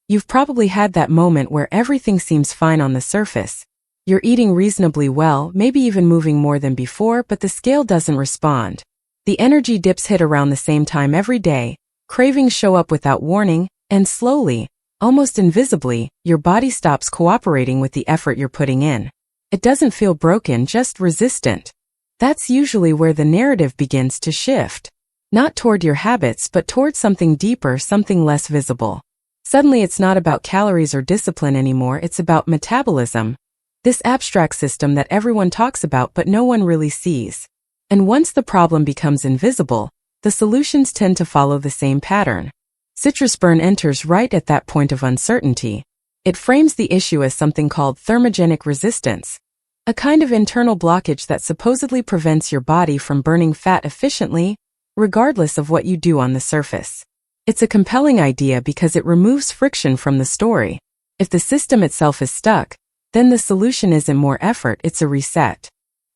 You've probably had that moment where everything seems fine on the surface. You're eating reasonably well, maybe even moving more than before, but the scale doesn't respond. The energy dips hit around the same time every day, cravings show up without warning, and slowly, almost invisibly, your body stops cooperating with the effort you're putting in. It doesn't feel broken, just resistant. That's usually where the narrative begins to shift. Not toward your habits, but toward something deeper, something less visible. Suddenly it's not about calories or discipline anymore, it's about metabolism. This abstract system that everyone talks about but no one really sees. And once the problem becomes invisible, the solutions tend to follow the same pattern. CitrusBurn enters right at that point of uncertainty. It frames the issue as something called thermogenic resistance, a kind of internal blockage that supposedly prevents your body from burning fat efficiently, regardless of what you do on the surface. It's a compelling idea because it removes friction from the story. If the system itself is stuck, then the solution isn't more effort, it's a reset.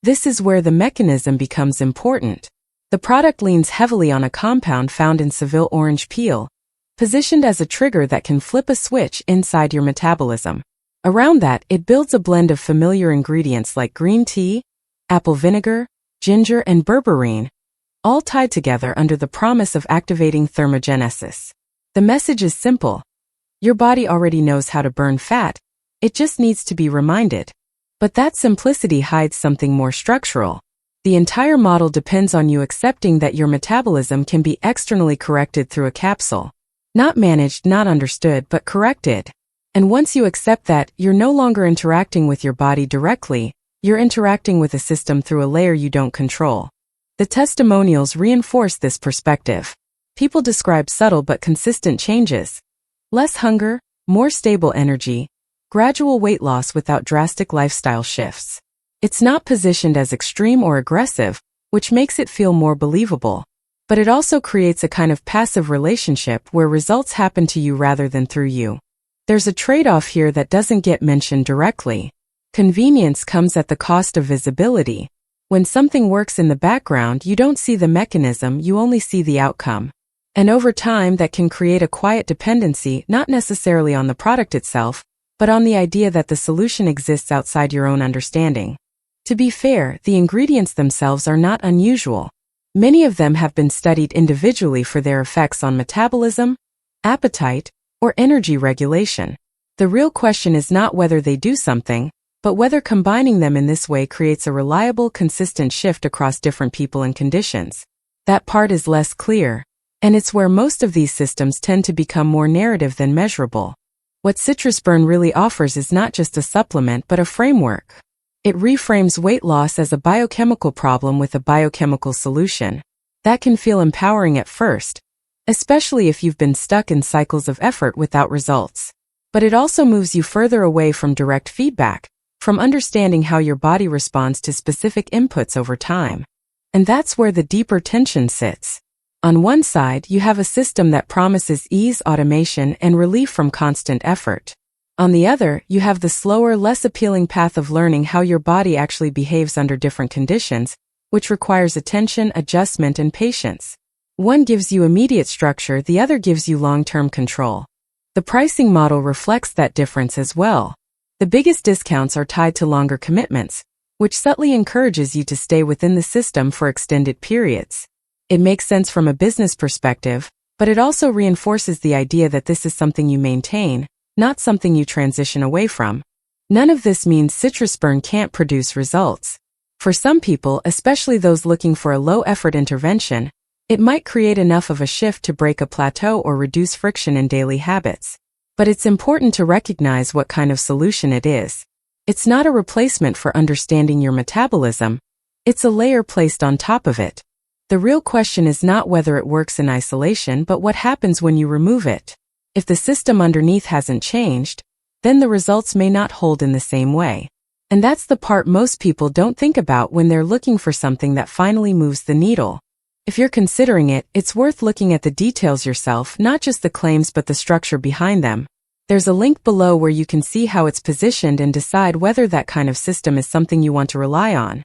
This is where the mechanism becomes important. The product leans heavily on a compound found in Seville orange peel, positioned as a trigger that can flip a switch inside your metabolism. Around that, it builds a blend of familiar ingredients like green tea, apple vinegar, ginger, and berberine, all tied together under the promise of activating thermogenesis. The message is simple. Your body already knows how to burn fat, it just needs to be reminded. But that simplicity hides something more structural. The entire model depends on you accepting that your metabolism can be externally corrected through a capsule. Not managed, not understood, but corrected. And once you accept that, you're no longer interacting with your body directly, you're interacting with a system through a layer you don't control. The testimonials reinforce this perspective. People describe subtle but consistent changes. Less hunger, more stable energy, gradual weight loss without drastic lifestyle shifts. It's not positioned as extreme or aggressive, which makes it feel more believable. But it also creates a kind of passive relationship where results happen to you rather than through you. There's a trade-off here that doesn't get mentioned directly. Convenience comes at the cost of visibility. When something works in the background, you don't see the mechanism, you only see the outcome. And over time, that can create a quiet dependency, not necessarily on the product itself, but on the idea that the solution exists outside your own understanding. To be fair, the ingredients themselves are not unusual. Many of them have been studied individually for their effects on metabolism, appetite, or energy regulation. The real question is not whether they do something, but whether combining them in this way creates a reliable, consistent shift across different people and conditions. That part is less clear, and it's where most of these systems tend to become more narrative than measurable. What CitrusBurn really offers is not just a supplement but a framework. It reframes weight loss as a biochemical problem with a biochemical solution. That can feel empowering at first, especially if you've been stuck in cycles of effort without results. But it also moves you further away from direct feedback, from understanding how your body responds to specific inputs over time. And that's where the deeper tension sits. On one side, you have a system that promises ease, automation, and relief from constant effort. On the other, you have the slower, less appealing path of learning how your body actually behaves under different conditions, which requires attention, adjustment, and patience. One gives you immediate structure, the other gives you long-term control. The pricing model reflects that difference as well. The biggest discounts are tied to longer commitments, which subtly encourages you to stay within the system for extended periods. It makes sense from a business perspective, but it also reinforces the idea that this is something you maintain, not something you transition away from. None of this means CitrusBurn can't produce results. For some people, especially those looking for a low-effort intervention, it might create enough of a shift to break a plateau or reduce friction in daily habits. But it's important to recognize what kind of solution it is. It's not a replacement for understanding your metabolism. It's a layer placed on top of it. The real question is not whether it works in isolation, but what happens when you remove it. If the system underneath hasn't changed, then the results may not hold in the same way. And that's the part most people don't think about when they're looking for something that finally moves the needle. If you're considering it, it's worth looking at the details yourself, not just the claims but the structure behind them. There's a link below where you can see how it's positioned and decide whether that kind of system is something you want to rely on.